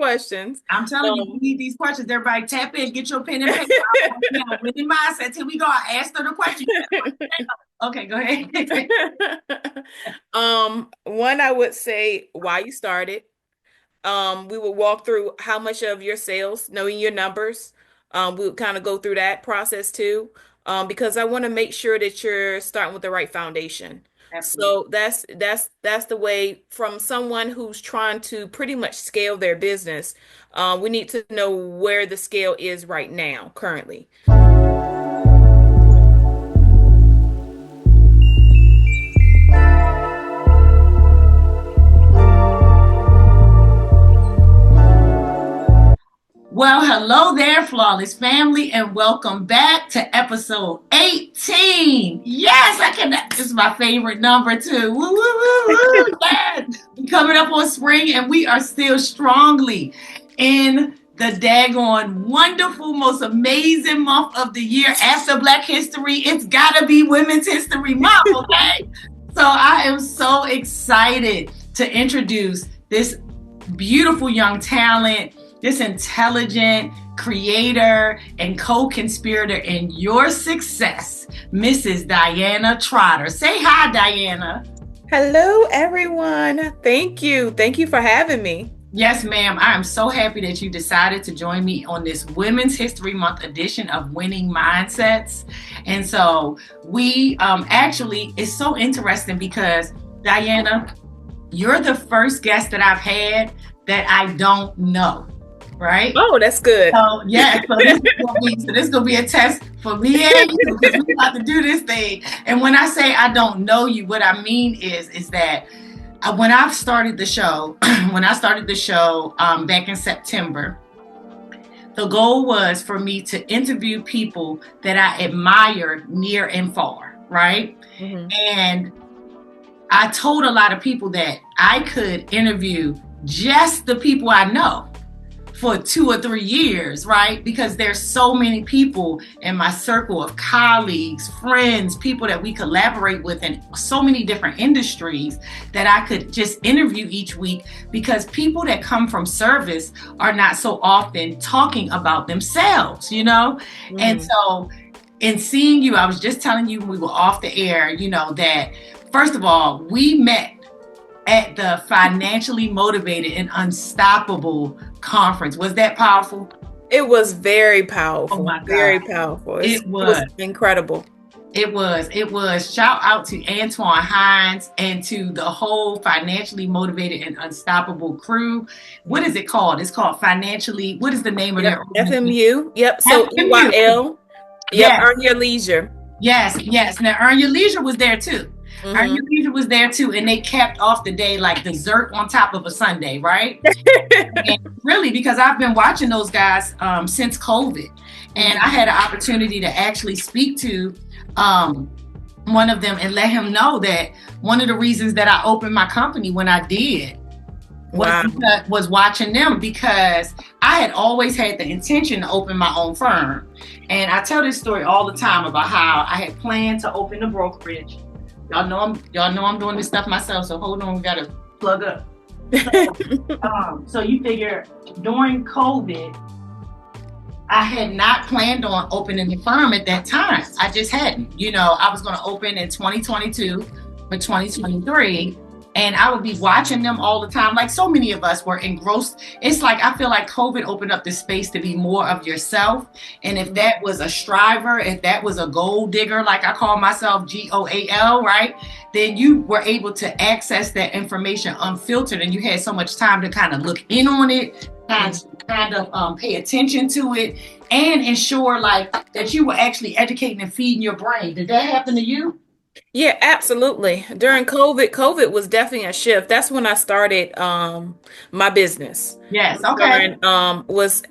questions. I'm telling you, we need these questions. Everybody tap in, get your pen and paper. Winning mindset. Here we go. I asked her the question. Okay, go ahead. One, I would say why you started. We would walk through how much of your sales, knowing your numbers. We would kind of go through that process too, because I want to make sure that you're starting with the right foundation. Absolutely. So that's the way from someone who's trying to pretty much scale their business. We need to know where the scale is right now, currently. Well, hello there, Flawless family, and welcome back to episode 18. Yes, I can. This is my favorite number too. Woo, woo, woo, woo. Yes. Coming up on spring, and we are still strongly in the daggone wonderful, most amazing month of the year after Black History. It's gotta be Women's History Month, okay? So I am so excited to introduce this beautiful young talent, this intelligent creator and co-conspirator in your success, Mrs. Diana Trotter. Say hi, Diana. Hello, everyone. Thank you. Thank you for having me. Yes, ma'am. I am so happy that you decided to join me on this Women's History Month edition of Winning Mindsets. And so we actually, it's so interesting because, Diana, you're the first guest that I've had that I don't know. Right? Oh, that's good. So yeah, so this is gonna be a test for me and you because we're about to do this thing. And when I say I don't know you, what I mean is that when I started the show, back in September, the goal was for me to interview people that I admire near and far, right? Mm-hmm. And I told a lot of people that I could interview just the people I know for 2 or 3 years, right? Because there's so many people in my circle of colleagues, friends, people that we collaborate with in so many different industries that I could just interview each week, because people that come from service are not so often talking about themselves, you know? Mm. And so in seeing you, I was just telling you when we were off the air, you know, that first of all, we met at the Financially Motivated and Unstoppable conference. Was that powerful? It was very powerful. Oh my God. Very powerful. It was incredible. It was. Shout out to Antoine Hines and to the whole Financially Motivated and Unstoppable crew. What is it called? It's called Financially. What is the name of their FMU? Yep. So EYL. Yep. Yes. Earn Your Leisure. Yes. Now Earn Your Leisure was there too. Mm-hmm. Earn Your Leisure was there too, and they capped off the day like dessert on top of a sundae, right? And really, because I've been watching those guys since COVID, and I had an opportunity to actually speak to one of them and let him know that one of the reasons that I opened my company when I did was watching them, because I had always had the intention to open my own firm. And I tell this story all the time about how I had planned to open a brokerage. Y'all know I'm doing this stuff myself, so hold on, we gotta plug up. So you figure during COVID, I had not planned on opening the firm at that time. I just hadn't. You know, I was gonna open in 2022 for 2023. And I would be watching them all the time. Like so many of us were engrossed. It's like, I feel like COVID opened up the space to be more of yourself. And if that was a striver, if that was a gold digger, like I call myself, GOAL, right? Then you were able to access that information unfiltered. And you had so much time to kind of look in on it, kind of pay attention to it, and ensure like that you were actually educating and feeding your brain. Did that happen to you? Yeah, absolutely. During COVID was definitely a shift. That's when I started my business. Yes, okay. And was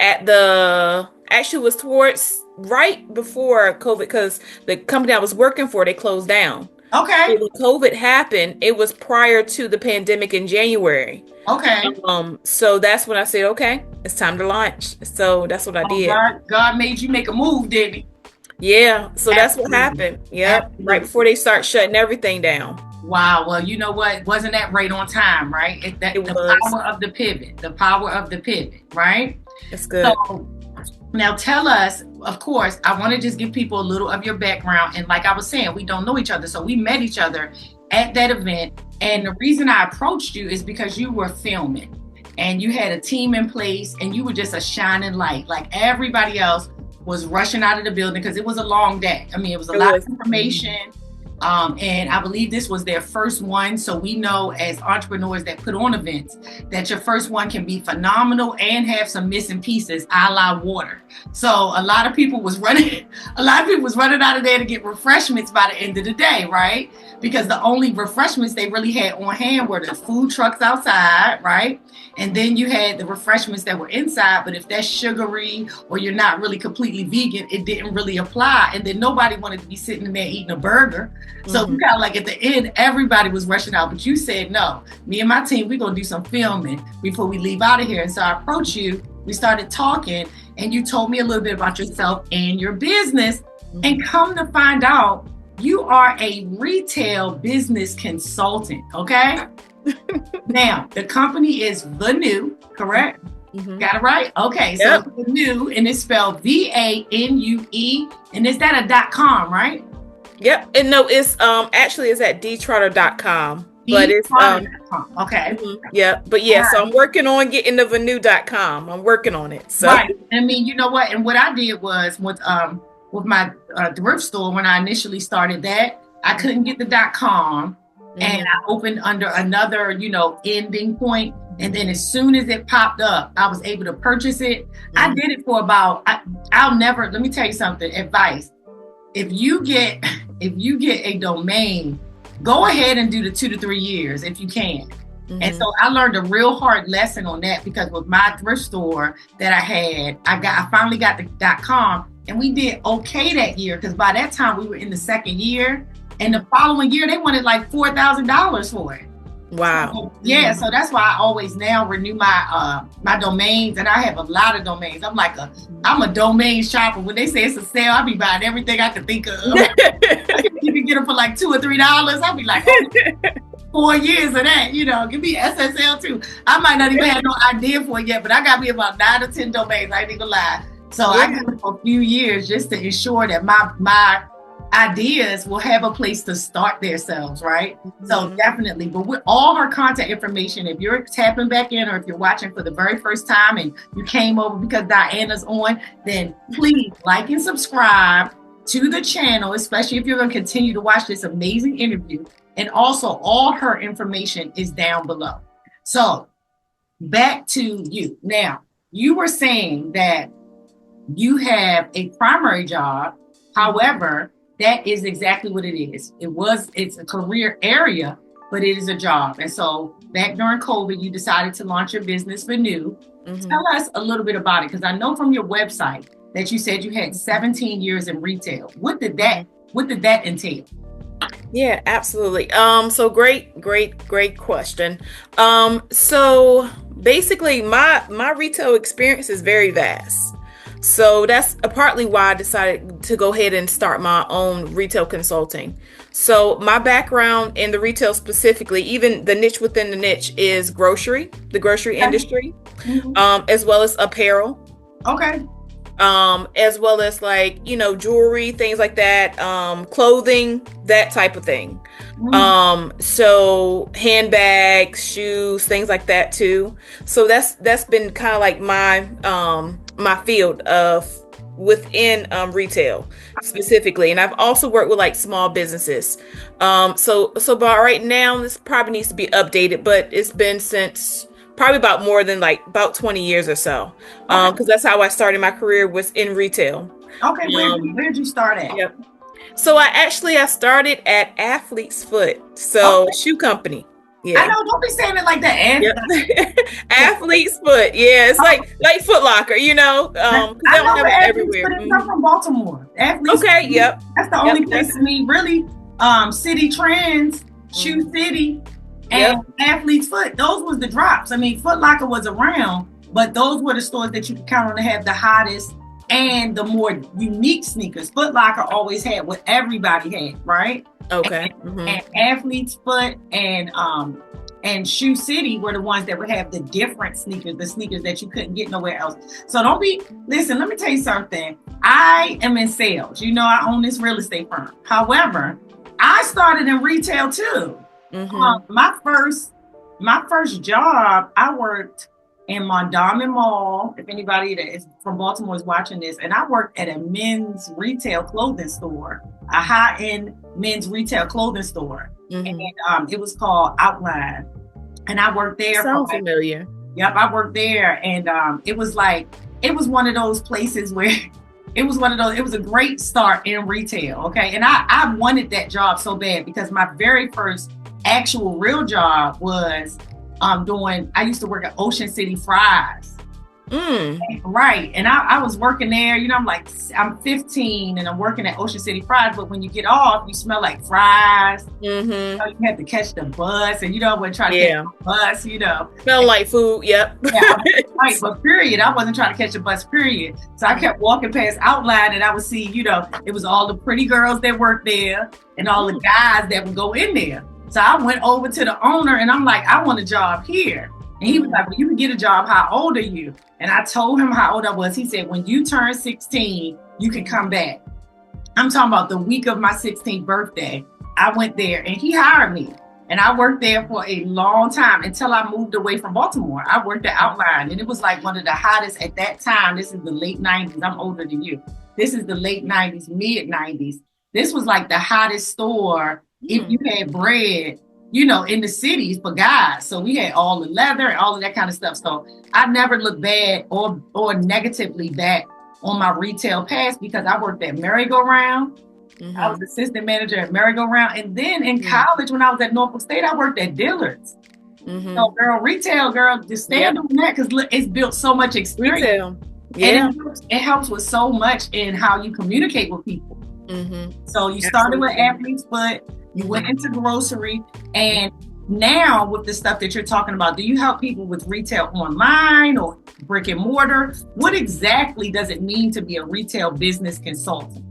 towards right before COVID, because the company I was working for, they closed down. Okay. So when COVID happened, it was prior to the pandemic in January. Okay. So that's when I said, okay, it's time to launch. So that's what I did. God made you make a move, didn't he? Yeah, so that's what happened. Yep, right before they start shutting everything down. Wow. Well, you know what? Wasn't that right on time, right? It The was. power of the power of the pivot, right? It's good. So now tell us, of course, I want to just give people a little of your background. And like I was saying, we don't know each other. So we met each other at that event. And the reason I approached you is because you were filming and you had a team in place and you were just a shining light. Like everybody else was rushing out of the building because it was a long day. I mean, it was a lot of information. And I believe this was their first one. So we know as entrepreneurs that put on events that your first one can be phenomenal and have some missing pieces, a la water. So a lot of people was running out of there to get refreshments by the end of the day, right? Because the only refreshments they really had on hand were the food trucks outside, right? And then you had the refreshments that were inside, but if that's sugary or you're not really completely vegan, it didn't really apply. And then nobody wanted to be sitting in there eating a burger. So kind of like at the end, everybody was rushing out, but you said, no, me and my team, we're going to do some filming before we leave out of here. And so I approached you, we started talking, and you told me a little bit about yourself and your business. And come to find out, you are a retail business consultant, okay? Now, the company is VANUE, correct? Got it right? Okay, so VANUE, and it's spelled VANUE, and is that a .com, right? Yep. And no, it's actually it's at dtrotter.com. But it's okay. Yeah. But yeah, so I'm working on getting the VANUE.com. I'm working on it. So right. I mean, you know what? And what I did was with my thrift store, when I initially started that, I couldn't get the .com. And I opened under another, ending point. And then as soon as it popped up, I was able to purchase it. I did it for about, let me tell you something, advice. If you get a domain, go ahead and do the 2 to 3 years if you can. And so I learned a real hard lesson on that because with my thrift store that I had, I finally got the .com, and we did okay that year because by that time we were in the second year, and the following year they wanted like $4,000 for it. Wow. So, yeah, so that's why I always now renew my my domains, and I have a lot of domains. I'm a domain shopper. When they say it's a sale, I'll be buying everything I can think of. You can get them for like $2 or $3. I'll be like, 4 years of that, give me SSL too. I might not even have no idea for it yet, but I got me about 9 or 10 domains. I ain't even lie. So I got it for a few years just to ensure that my ideas will have a place to start themselves, right? So definitely, but with all her contact information, if you're tapping back in or if you're watching for the very first time and you came over because Diana's on, then please like and subscribe to the channel, especially if you're going to continue to watch this amazing interview. And also all her information is down below. So back to you. Now, you were saying that you have a primary job. However, that is exactly what it is. It's a career area, but it is a job. And so back during COVID, you decided to launch your business VANUE. Tell us a little bit about it, because I know from your website that you said you had 17 years in retail. What did that entail? Yeah, absolutely. So great question. So basically my retail experience is very vast. So that's partly why I decided to go ahead and start my own retail consulting. So my background in the retail specifically, even the niche within the niche, is the grocery industry, as well as apparel. Okay. As well as jewelry, things like that, clothing, that type of thing. So handbags, shoes, things like that too. So that's been kind of like my field of within retail specifically. And I've also worked with like small businesses. So but right now this probably needs to be updated, but it's been since probably about 20 years or so. Because that's how I started my career, was in retail. Okay, where did you start at? Yep. So I started at Athlete's Foot, so shoe company. Yeah. I know, don't be saying it like that. Yep. Athlete's Foot. Yeah, it's like Foot Locker, because they don't have it everywhere. But it's not from Baltimore. Athlete's Foot. Yep. That's the only place to me, really. City Trends, Shoe City, and Athlete's Foot. Those was the drops. I mean, Foot Locker was around, but those were the stores that you could count on to have the hottest and the more unique sneakers. Foot Locker always had what everybody had, right? Okay. And Athlete's Foot and Shoe City were the ones that would have the different sneakers, the sneakers that you couldn't get nowhere else. So listen, let me tell you something. I am in sales. You know, I own this real estate firm. However, I started in retail too. My first job, I worked in Mondawmin Mall. If anybody that is from Baltimore is watching this, and I worked at a men's retail clothing store, a high-end men's retail clothing store. And it was called Outline. And I worked there. Sounds familiar. Yep, I worked there. And it was one of those places where it was a great start in retail. Okay. And I wanted that job so bad because my very first actual real job was I used to work at Ocean City Fries. Right. And I was working there, you know, I'm 15 and I'm working at Ocean City Fries, but when you get off, you smell like fries. You know, you have to catch the bus and, you know, we're trying to catch the bus, you know. Smell like food, yep. Right, but period. I wasn't trying to catch the bus, period. So I kept walking past Outline and I would see, you know, it was all the pretty girls that worked there and all the guys that would go in there. So I went over to the owner and I'm like, I want a job here. And he was like, well, you can get a job. How old are you? And I told him how old I was. He said, when you turn 16, you can come back. I'm talking about the week of my 16th birthday. I went there and he hired me. And I worked there for a long time until I moved away from Baltimore. I worked at Outline and it was like one of the hottest at that time. This is the late 90s. I'm older than you. This is the late 90s, mid 90s. This was like the hottest store if you had bread, you know, in the cities for guys. So we had all the leather and all of that kind of stuff. So I never looked bad or negatively back on my retail past because I worked at Merry-Go-Round. I was assistant manager at Merry-Go-Round. And then in college, when I was at Norfolk State, I worked at Dillard's. So retail, just stand on that because it's built so much experience. Retail. Yeah. And it helps with so much in how you communicate with people. So you started with Athlete's Foot. You went into grocery, and now with the stuff that you're talking about, do you help people with retail online or brick and mortar? What exactly does it mean to be a retail business consultant?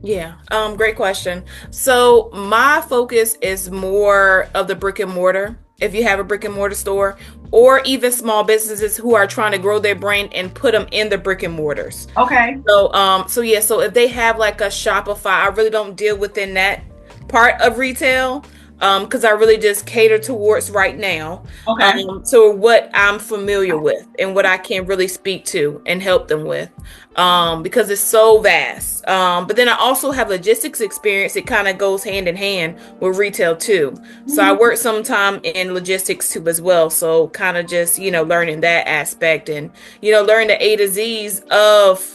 Yeah, great question. So my focus is more of the brick and mortar. If you have a brick and mortar store, or even small businesses who are trying to grow their brand and put them in the brick and mortars. Okay. So if they have like a Shopify, I really don't deal within that part of retail because I really just cater towards right now. Okay. So what I'm familiar with and what I can really speak to and help them with because it's so vast. But then I also have logistics experience. It kind of goes hand in hand with retail too. So I work sometime in logistics too as well. So kind of just, you know, learning that aspect and, you know, learn the A to Z's of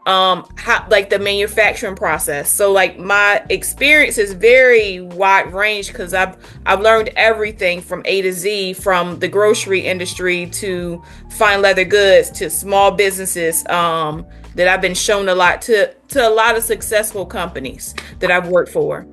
how, like the manufacturing process. So like my experience is very wide range because I've learned everything from A to Z, from the grocery industry to fine leather goods to small businesses that I've been shown a lot to a lot of successful companies that I've worked for.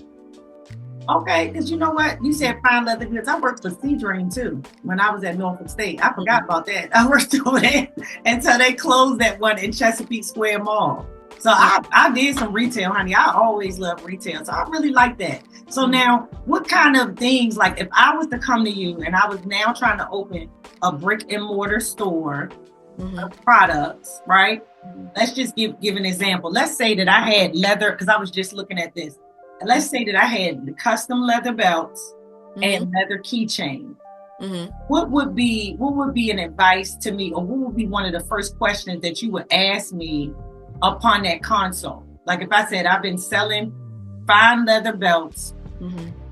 Okay, because you know what? You said fine leather goods. I worked for Seadream too when I was at Norfolk State. I forgot about that. I worked over there until they closed that one in Chesapeake Square Mall. So I did some retail, honey. I always love retail. So I really like that. So now, what kind of things, like if I was to come to you and I was now trying to open a brick and mortar store of products, right? Let's just give an example. Let's say that I had leather, because I was just looking at this. Let's say that I had the custom leather belts and leather keychain. What would be an advice to me, or what would be one of the first questions that you would ask me upon that console? Like if I said I've been selling fine leather belts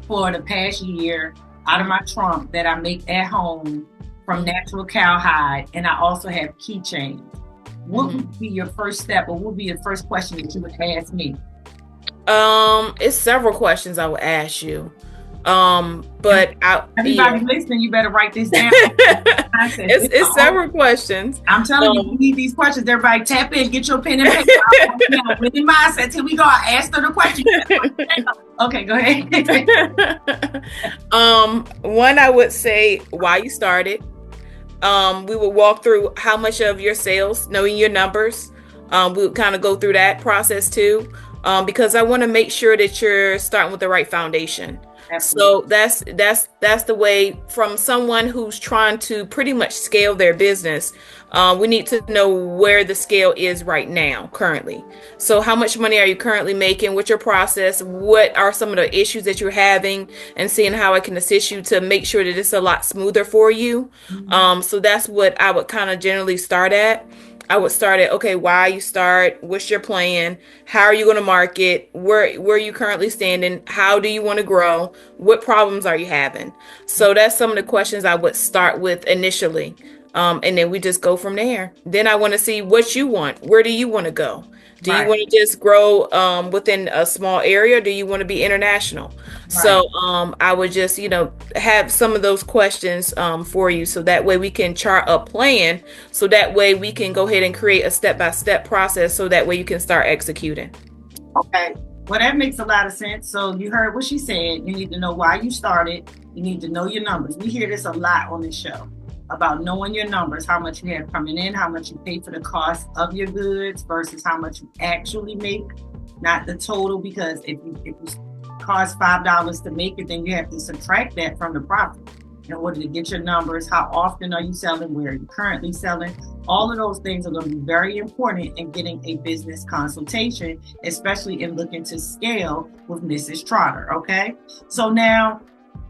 for the past year out of my trunk that I make at home from natural cowhide, and I also have keychains. What would be your first step, or what would be the first question that you would ask me? It's several questions I would ask you. But everybody listening, you better write this down. it's several questions. I'm telling you, we need these questions. Everybody tap in, get your pen and paper. Winning mindset till we go. I asked her the question. Okay, go ahead. One, I would say why you started. We would walk through how much of your sales, knowing your numbers. We would kind of go through that process too. because I want to make sure that you're starting with the right foundation. Absolutely. So that's the way from someone who's trying to pretty much scale their business. We need to know where the scale is right now, currently. So how much money are you currently making? What's your process? What are some of the issues that you're having? And seeing how I can assist you to make sure that it's a lot smoother for you. Mhm. So that's what I would kind of generally start at. I would start at, okay, why you start, what's your plan, how are you going to market, where are you currently standing, how do you want to grow, what problems are you having? So that's some of the questions I would start with initially. And then we just go from there. Then I want to see what you want. Where do you want to go? Do you Right, want to just grow within a small area? Do you want to be international? right. So I would just, have some of those questions for you so that way we can chart a plan so that way we can go ahead and create a step-by-step process so that way you can start executing. Okay. Well, that makes a lot of sense. So you heard what she said. You need to know why you started. You need to know your numbers. We hear this a lot on this show about knowing your numbers, how much you have coming in, how much you pay for the cost of your goods versus how much you actually make, not the total. Because if you cost $5 to make it, then you have to subtract that from the profit in order to get your numbers. How often are you selling? Where are you currently selling? All of those things are going to be very important in getting a business consultation, especially in looking to scale with Mrs. Trotter. Okay. So now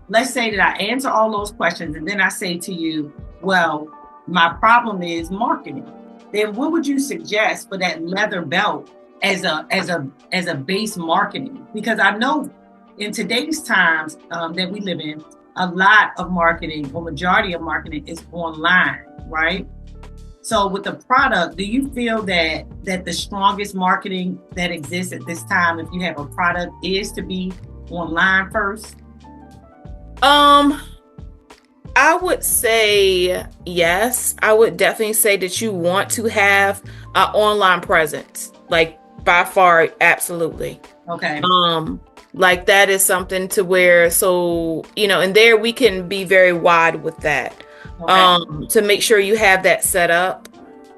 let's say that I answer all those questions and then I say to you, well, my problem is marketing. Then what would you suggest for that leather belt as a base marketing? Because I know in today's times that we live in, a lot of marketing or majority of marketing is online, right? So with the product, do you feel that the strongest marketing that exists at this time, if you have a product, is to be online first? Um, I would say yes. I would definitely say that you want to have an online presence, like by far, absolutely. Okay. Um, like that is something to where, so, and there we can be very wide with that. Okay. To make sure you have that set up.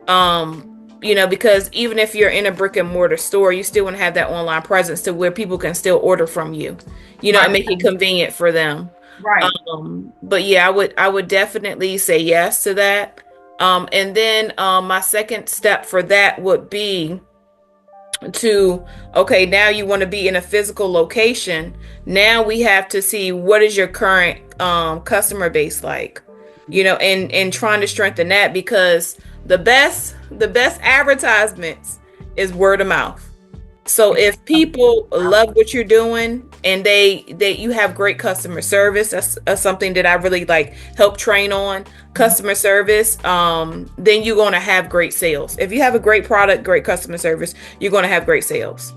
Because even if you're in a brick and mortar store, you still want to have that online presence to where people can still order from you, and Right. make it convenient for them. Right. But yeah, I would definitely say yes to that. And then my second step for that would be to, okay, now you want to be in a physical location. Now we have to see what is your current customer base like, and trying to strengthen that because the best advertisements is word of mouth. So if people love what you're doing and you have great customer service, that's something that I really like help train on customer service. Then you're going to have great sales. If you have a great product, great customer service, you're going to have great sales.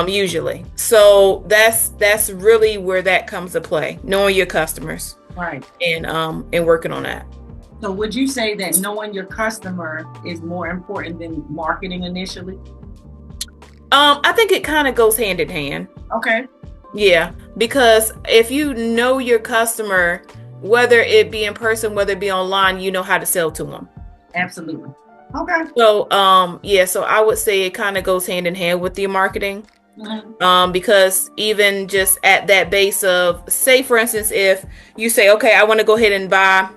Usually. So that's really where that comes to play, knowing your customers Right. and working on that. So would you say that knowing your customer is more important than marketing initially? I think it kind of goes hand in hand. Okay. Yeah, because if you know your customer, whether it be in person, whether it be online, you know how to sell to them. Absolutely. Okay. So, yeah, so I would say it kind of goes hand in hand with your marketing. Mhm. Because even just at that base of, say, for instance, if you say, okay, I want to go ahead and buy,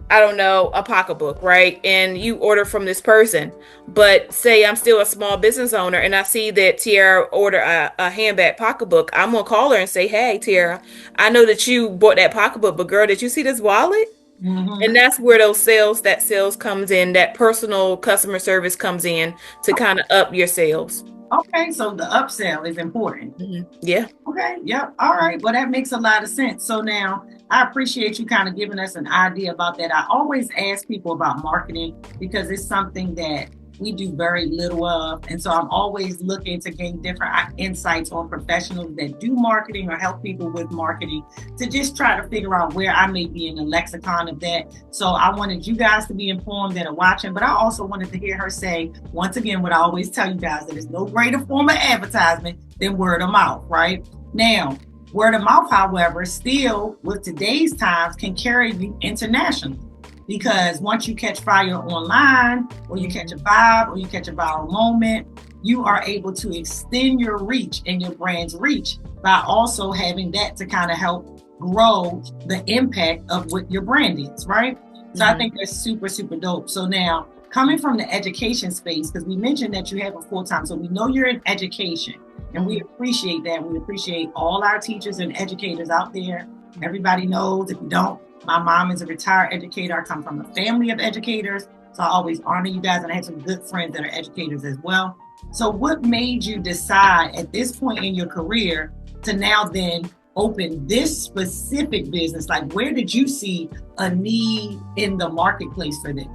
I don't know, a pocketbook, right? And you order from this person, but say I'm still a small business owner and I see that Tiara ordered a handbag pocketbook. I'm gonna call her and say, hey, Tiara, I know that you bought that pocketbook, but girl, did you see this wallet? And Mhm. that's where that sales comes in, that personal customer service comes in to kind of up your sales. Okay. So the upsell is important. Yeah. Okay. Yep. All right. Well, that makes a lot of sense. So now I appreciate you kind of giving us an idea about that. I always ask people about marketing because it's something that we do very little of. And so I'm always looking to gain different insights on professionals that do marketing or help people with marketing to just try to figure out where I may be in the lexicon of that. So I wanted you guys to be informed that are watching, but I also wanted to hear her say, once again, what I always tell you guys, that there's no greater form of advertisement than word of mouth, right? Now, word of mouth, however, still with today's times can carry you internationally. Because once you catch fire online, or you catch a vibe, or you catch a viral moment, you are able to extend your reach and your brand's reach by also having that to kind of help grow the impact of what your brand is, right? So I think that's super, super dope. So now, coming from the education space, because we mentioned that you have a full-time, so we know you're in education, and we appreciate that. We appreciate all our teachers and educators out there. Everybody knows, if you don't, my mom is a retired educator. I come from a family of educators, so I always honor you guys, and I have some good friends that are educators as well. So what made you decide at this point in your career to now then open this specific business? Like, where did you see a need in the marketplace for this?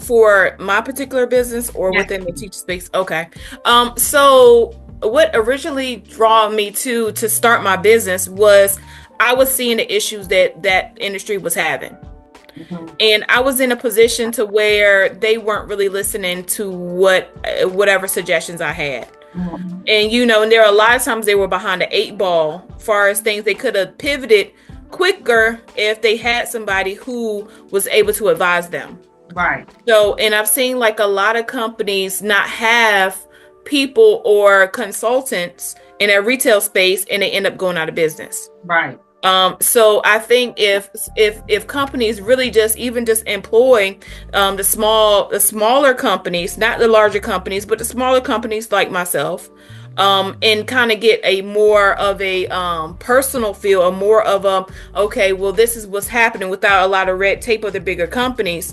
For my particular business or within the teacher space? Okay. So what originally drew me to start my business was I was seeing the issues that industry was having. And I was in a position to where they weren't really listening to whatever suggestions I had. And and there are a lot of times they were behind the 8 ball as far as things they could have pivoted quicker if they had somebody who was able to advise them. Right. So, and I've seen like a lot of companies not have people or consultants in a retail space, and they end up going out of business. Right. So I think if companies really just employ the smaller companies, not the larger companies, but the smaller companies like myself, and kind of get a more of a personal feel, or more of a, okay, well, this is what's happening, without a lot of red tape of the bigger companies.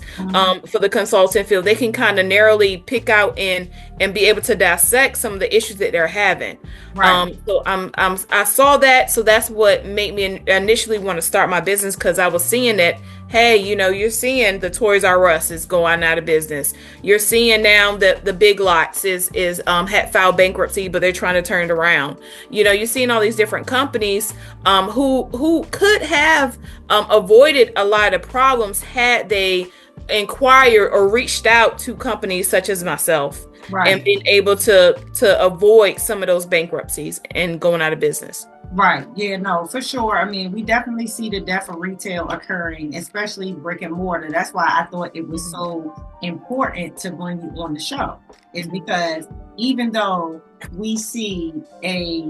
For the consultant field, they can kind of narrowly pick out and be able to dissect some of the issues that they're having. Right. So I saw that, so that's what made me initially want to start my business, because I was seeing that, hey, you're seeing the Toys R Us is going out of business. You're seeing now that the Big Lots is had filed bankruptcy, but they're trying to turn it around. You're seeing all these different companies who could have avoided a lot of problems had they inquired or reached out to companies such as myself. Right. And being able to avoid some of those bankruptcies and going out of business. Right. Yeah, no, for sure. I mean, we definitely see the death of retail occurring, especially brick and mortar. That's why I thought it was so important to bring you on the show, is because even though we see a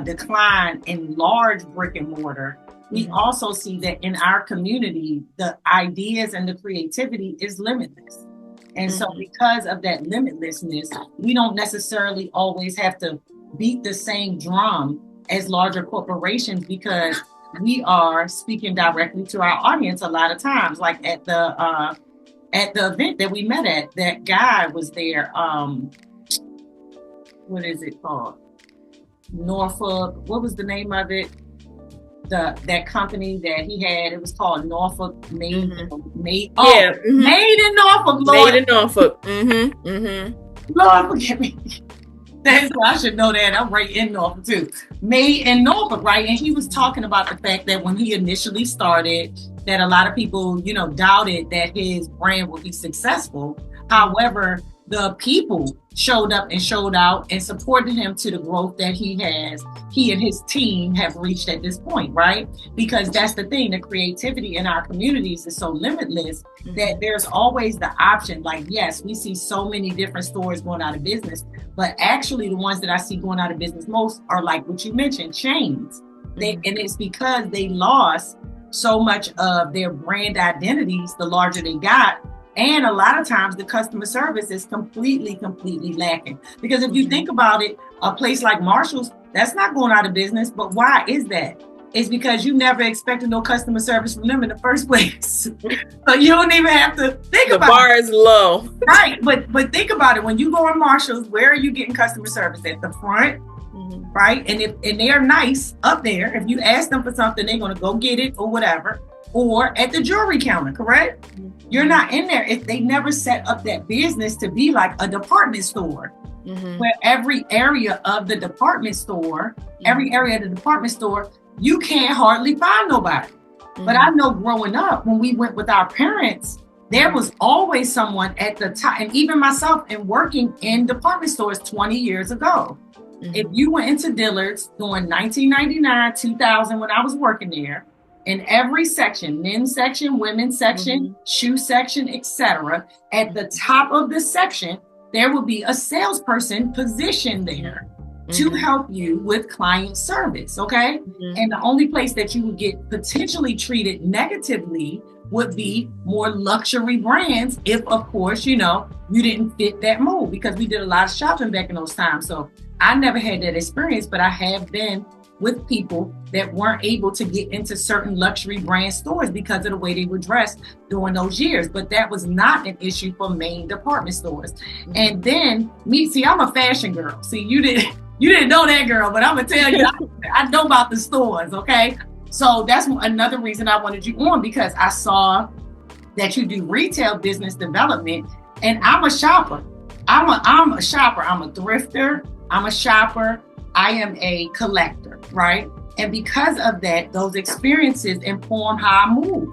decline in large brick and mortar, we also see that in our community, the ideas and the creativity is limitless. And so because of that limitlessness, we don't necessarily always have to beat the same drum as larger corporations, because we are speaking directly to our audience a lot of times. Like at the event that we met at, that guy was there. What is it called? Norfolk. What was the name of it? That company that he had, it was called Norfolk Made in Norfolk, Lord. Made in Norfolk. Lord, forgive me. That's why I should know that. I'm right in Norfolk too. Made in Norfolk, right? And he was talking about the fact that when he initially started, that a lot of people, doubted that his brand would be successful. However, the people showed up and showed out and supported him to the growth that he and his team have reached at this point, right? Because that's the thing, the creativity in our communities is so limitless that there's always the option. Like, yes, we see so many different stores going out of business, but actually the ones that I see going out of business most are like what you mentioned, chains. And it's because they lost so much of their brand identities the larger they got. And a lot of times the customer service is completely lacking. Because if you think about it, a place like Marshall's, that's not going out of business. But why is that? It's because you never expected no customer service from them in the first place. So you don't even have to think about it. The bar is low. Right. But think about it. When you go in Marshall's, where are you getting customer service? At the front, right? And they're nice up there. If you ask them for something, they're going to go get it or whatever. Or at the jewelry counter, correct? You're not in there. If they never set up that business to be like a department store, where every area of the department store, you can't hardly find nobody. But I know growing up, when we went with our parents, there was always someone at the top. And even myself, and working in department stores 20 years ago, if you went into Dillard's during 1999, 2000, when I was working there, in every section, men's section, women's section, shoe section, etc., at the top of the section, there will be a salesperson positioned there to help you with client service, okay? And the only place that you would get potentially treated negatively would be more luxury brands if, of course, you didn't fit that mold, because we did a lot of shopping back in those times. So I never had that experience, but I have been with people that weren't able to get into certain luxury brand stores because of the way they were dressed during those years. But that was not an issue for main department stores. And then I'm a fashion girl. See, you didn't know that, girl, but I'm gonna tell you, I know about the stores, okay? So that's another reason I wanted you on, because I saw that you do retail business development, and I'm a shopper. I'm a shopper. I'm a thrifter. I'm a shopper. I am a collector, right? And because of that, those experiences inform how I move.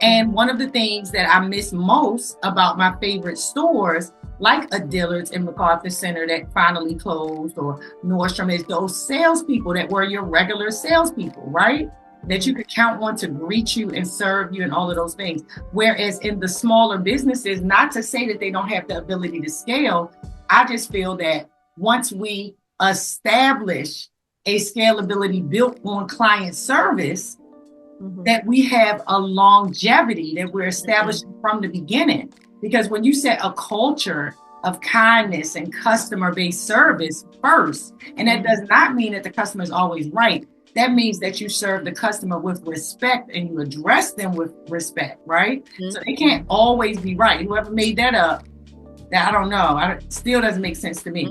And one of the things that I miss most about my favorite stores, like a Dillard's in MacArthur Center that finally closed, or Nordstrom, is those salespeople that were your regular salespeople, right? That you could count on to greet you and serve you and all of those things. Whereas in the smaller businesses, not to say that they don't have the ability to scale, I just feel that once we establish a scalability built on client service, that we have a longevity that we're establishing from the beginning. Because when you set a culture of kindness and customer-based service first, and that does not mean that the customer is always right. That means that you serve the customer with respect and you address them with respect, right? So they can't always be right. Whoever made that up, I don't know. It still doesn't make sense to me.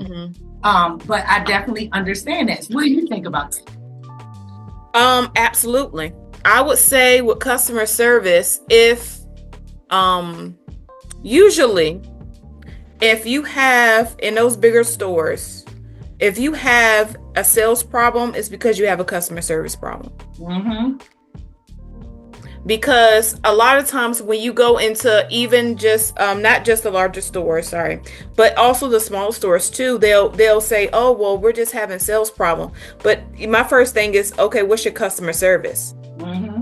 But I definitely understand that. So what do you think about that? Absolutely. I would say with customer service, usually if you have, in those bigger stores, if you have a sales problem, it's because you have a customer service problem. Because a lot of times when you go into even just not just the larger stores, but also the small stores too, they'll say, oh, well, we're just having sales problem. But my first thing is, okay, what's your customer service?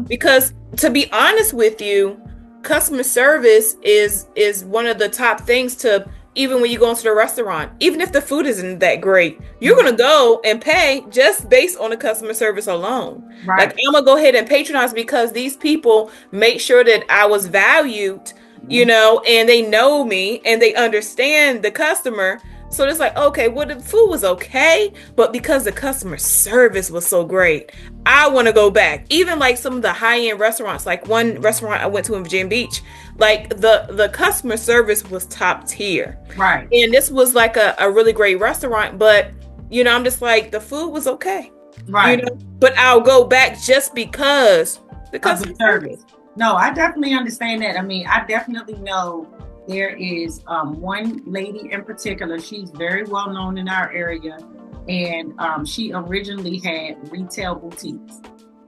Because to be honest with you, customer service is one of the top things to, even when you go into the restaurant, even if the food isn't that great, you're going to go and pay just based on the customer service alone. Right. Like, I'm going to go ahead and patronize because these people make sure that I was valued, and they know me and they understand the customer. So it's like, okay, well, the food was okay, but because the customer service was so great, I want to go back. Even like some of the high-end restaurants, like one restaurant I went to in Virginia Beach, like the customer service was top tier. Right. And this was like a really great restaurant, but, I'm just like, the food was okay. Right. But I'll go back just because the customer service. No, I definitely understand that. I mean, I definitely know there is one lady in particular. She's very well known in our area, and she originally had retail boutiques.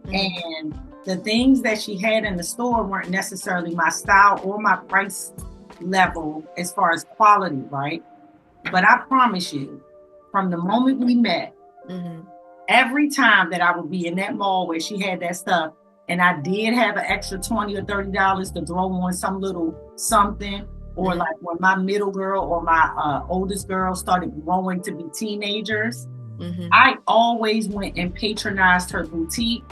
And the things that she had in the store weren't necessarily my style or my price level as far as quality, right? But I promise you, from the moment we met, every time that I would be in that mall where she had that stuff, and I did have an extra $20 or $30 to throw on some little something, or like when my middle girl or my oldest girl started growing to be teenagers, I always went and patronized her boutique,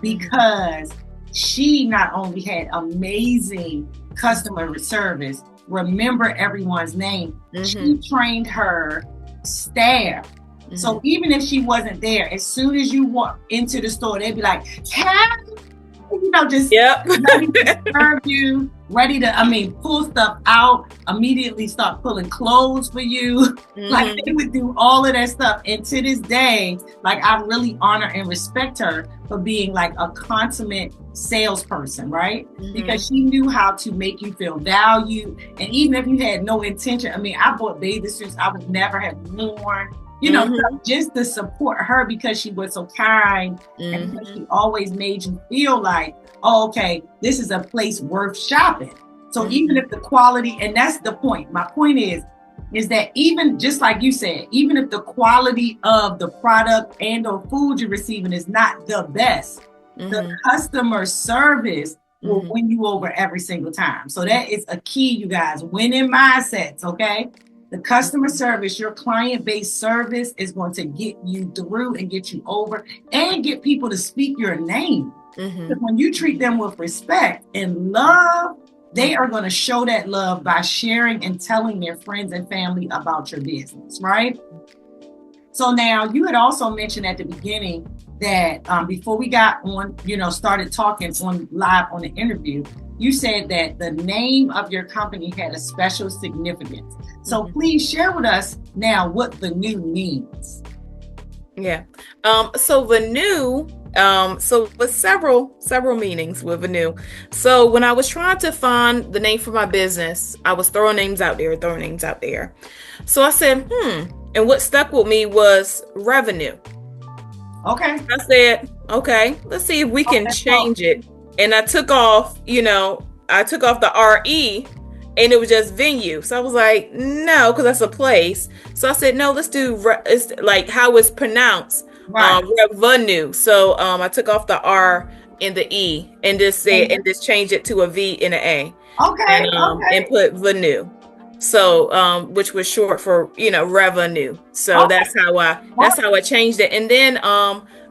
because she not only had amazing customer service, remember everyone's name, she trained her staff. So even if she wasn't there, as soon as you walk into the store, they'd be like, just ready to serve you, ready to, pull stuff out, immediately start pulling clothes for you. Like, they would do all of that stuff. And to this day, like, I really honor and respect her for being like a consummate salesperson, right? Because she knew how to make you feel valued. And even if you had no intention, I bought bathing suits I would never have worn. Just to support her, because she was so kind, and because she always made you feel like, oh, okay, this is a place worth shopping. So even if the quality, and that's the point, my point is that even just like you said, even if the quality of the product and or food you're receiving is not the best, the customer service will win you over every single time. So that is a key, you guys, winning mindsets, okay? The customer service, your client-based service is going to get you through and get you over and get people to speak your name. Mm-hmm. When you treat them with respect and love, they are going to show that love by sharing and telling their friends and family about your business, right? So now you had also mentioned at the beginning that before we got on, started talking on live on the interview, you said that the name of your company had a special significance. So please share with us now what VANUE means. Yeah. So VANUE, so with several meanings with VANUE. So when I was trying to find the name for my business, I was throwing names out there. So I said, and what stuck with me was revenue. Okay. I said, okay, let's see if we can change it. And I took off the RE and it was just venue. So I was like, no, because that's a place. So I said, no, let's do it's like how it's pronounced, right. Revenue. So I took off the R and the E and just changed it to a V and an A. Okay. And put VANUE. So which was short for revenue. So that's how I changed it. And then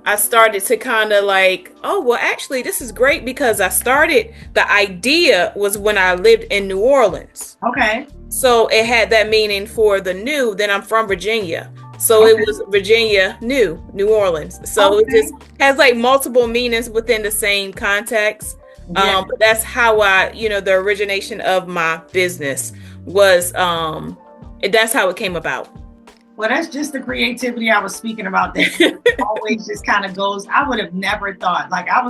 I started to kind of like, oh, well, actually, this is great because the idea was when I lived in New Orleans. Okay. So it had that meaning for the new. Then I'm from Virginia. So it was Virginia, New Orleans. So it just has like multiple meanings within the same context. But that's how the origination of my business was, that's how it came about. Well, that's just the creativity I was speaking about. That always just kind of goes. I would have never thought. Like I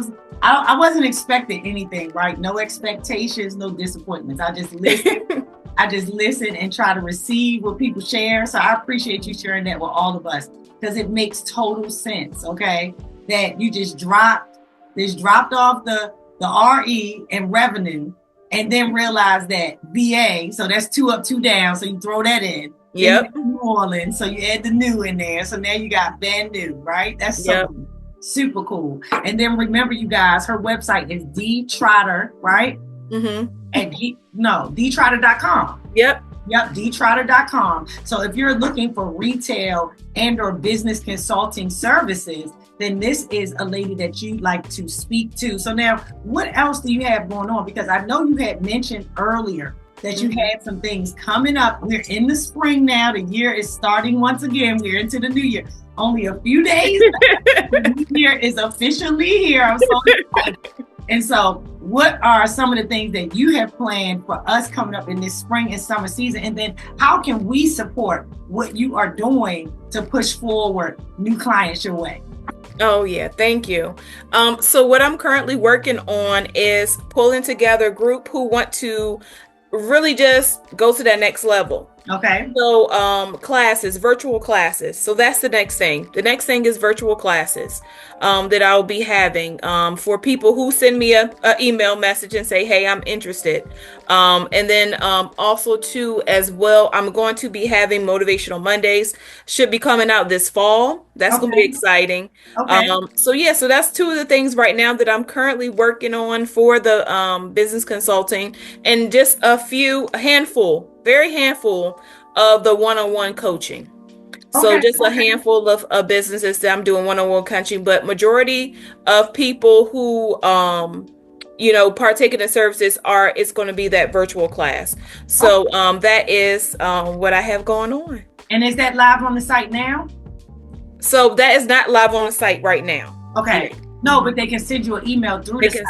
wasn't expecting anything, right? No expectations, no disappointments. I just listen. I just listen and try to receive what people share. So I appreciate you sharing that with all of us because it makes total sense. Okay, that you just dropped off the RE and revenue, and then realized that VA. So that's 2 up, 2 down. So you throw that in. Yep. New Orleans, so you add the new in there. So now you got VANUE, right? That's super cool. And then remember, you guys, her website is Trotter, right? Mm-hmm. At dtrotter.com. Yep, dtrotter.com. So if you're looking for retail and or business consulting services, then this is a lady that you'd like to speak to. So now, what else do you have going on? Because I know you had mentioned earlier that you had some things coming up. We're in the spring now. The year is starting once again. We're into the new year. Only a few days left. The new year is officially here. I'm so excited. And so what are some of the things that you have planned for us coming up in this spring and summer season? And then how can we support what you are doing to push forward new clients your way? Oh, yeah. Thank you. So what I'm currently working on is pulling together a group who want to really just go to that next level. Okay. So virtual classes. So that's the next thing. The next thing is virtual classes that I'll be having for people who send me a email message and say, hey, I'm interested. And then also too, as well, I'm going to be having Motivational Mondays. Should be coming out this fall. That's going to be exciting. Okay. So that's 2 of the things right now that I'm currently working on for the business consulting, and just a handful of the one-on-one coaching. So just a handful of businesses that I'm doing one-on-one coaching, but majority of people who partake in the services it's going to be that virtual class. So that is what I have going on. And is that live on the site now? So that is not live on the site right now. Okay. No, but they can send you an email through the site.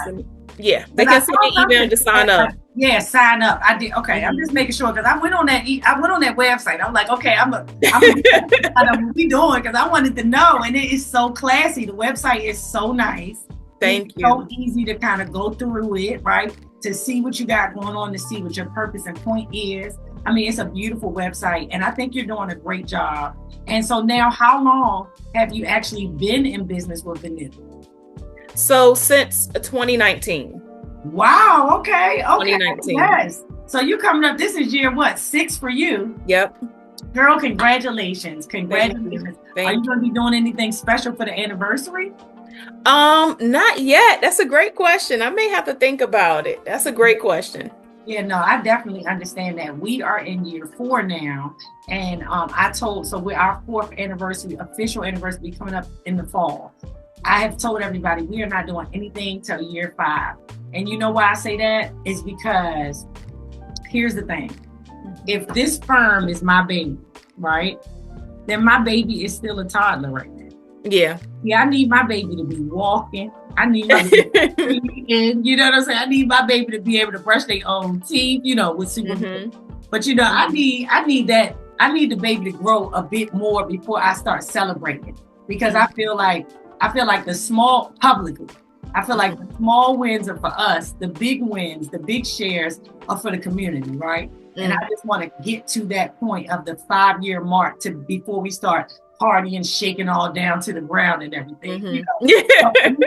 They can send me an email to sign up. Yeah, sign up. I did. Okay, I'm just making sure because I went on that website. I'm like, okay, I know what we doing because I wanted to know, and it is so classy. The website is so nice. Thank you. So easy to kind of go through it, right? To see what you got going on, to see what your purpose and point is. I mean, it's a beautiful website, and I think you're doing a great job. And so now, how long have you actually been in business with VANUE? So since 2019. Wow. Okay. 2019. Yes. So you coming up, this is year 6 for you. Yep. Girl, congratulations. Congratulations. Thank Are you going to be doing anything special for the anniversary? Not yet. That's a great question. I may have to think about it. That's a great question. Yeah, no, I definitely understand that. We are in year 4 now. And we're our 4th anniversary, official anniversary coming up in the fall. I have told everybody we are not doing anything till year 5. And you know why I say that? Is because here's the thing. If this firm is my baby, right? Then my baby is still a toddler right now. Yeah. Yeah, I need my baby to be walking. I need my baby to be eating, you know what I'm saying? I need my baby to be able to brush their own teeth, with supervision. But I need that. I need the baby to grow a bit more before I start celebrating. Because I feel like the small publicly, I feel like the small wins are for us, the big wins, the big shares are for the community, right? And I just want to get to that point of the 5-year mark before we start partying, shaking all down to the ground and everything. So we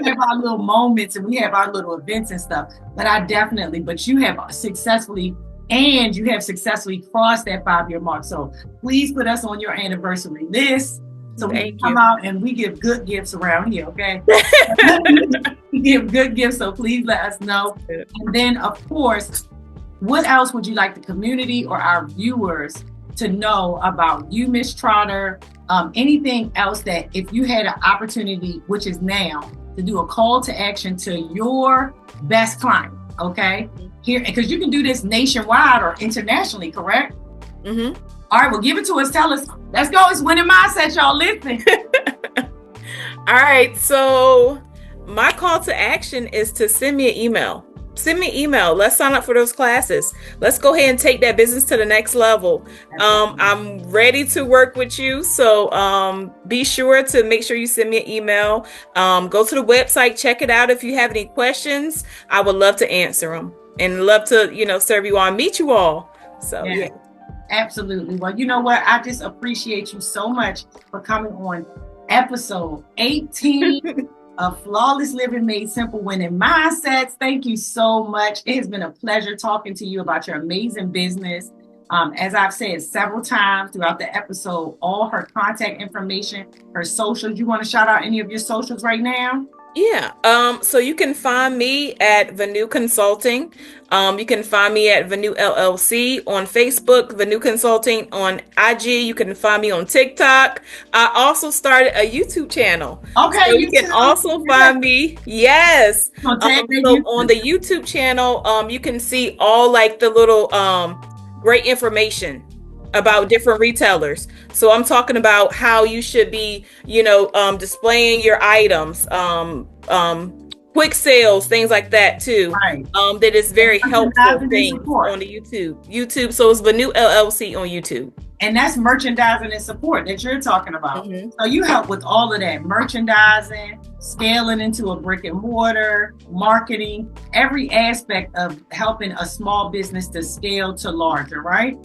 have our little moments and we have our little events and stuff. But you have successfully crossed that 5-year mark. So please put us on your anniversary list. So we can come out and we give good gifts around here, okay? We give good gifts, so please let us know. And then, of course, what else would you like the community or our viewers to know about you, Miss Trotter? Anything else that if you had an opportunity, which is now, to do a call to action to your best client, okay? Here, because you can do this nationwide or internationally, correct? All right, well, give it to us. Tell us. Let's go. It's Winning Mindset, y'all. Listen. All right. So my call to action is to send me an email. Send me an email. Let's sign up for those classes. Let's go ahead and take that business to the next level. I'm ready to work with you. So be sure to make sure you send me an email. Go to the website, check it out. If you have any questions, I would love to answer them and love to, serve you all and meet you all. So, yeah. Absolutely. Well, you know what? I just appreciate you so much for coming on episode 18 of Flawless Living Made Simple, Winning Mindsets. Thank you so much. It has been a pleasure talking to you about your amazing business. As I've said several times throughout the episode, all her contact information, her socials. You want to shout out any of your socials right now? Yeah. So you can find me at VANUE Consulting. You can find me at VANUE LLC on Facebook, VANUE Consulting on IG. You can find me on TikTok. I also started a YouTube channel. Okay. So you can also find me. Yes. So on the YouTube channel, you can see all like the little great information about different retailers. So I'm talking about how you should be, displaying your items, quick sales, things like that too. Right. That is very helpful things on the YouTube. So it's VANUE LLC on YouTube. And that's merchandising and support that you're talking about. So you help with all of that merchandising, scaling into a brick and mortar, marketing, every aspect of helping a small business to scale to larger, right?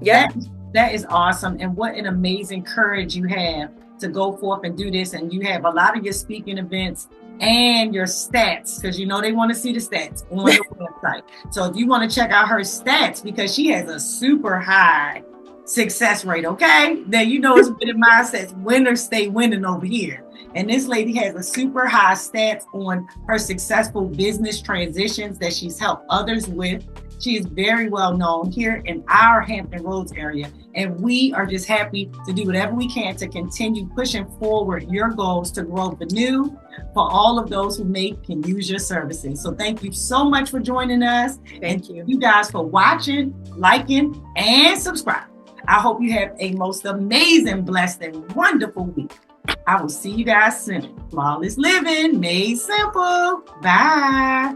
Yeah. That is awesome. And what an amazing courage you have to go forth and do this. And you have a lot of your speaking events and your stats, because they want to see the stats on the website. So if you want to check out her stats, because she has a super high success rate, okay? Then it's Winning Mindsets. Winners stay winning over here. And this lady has a super high stats on her successful business transitions that she's helped others with. She is very well known here in our Hampton Roads area. And we are just happy to do whatever we can to continue pushing forward your goals to grow VANUE for all of those who can use your services. So thank you so much for joining us. Thank you. You guys for watching, liking, and subscribing. I hope you have a most amazing, blessed, and wonderful week. I will see you guys soon. Flawless Living Made Simple. Bye.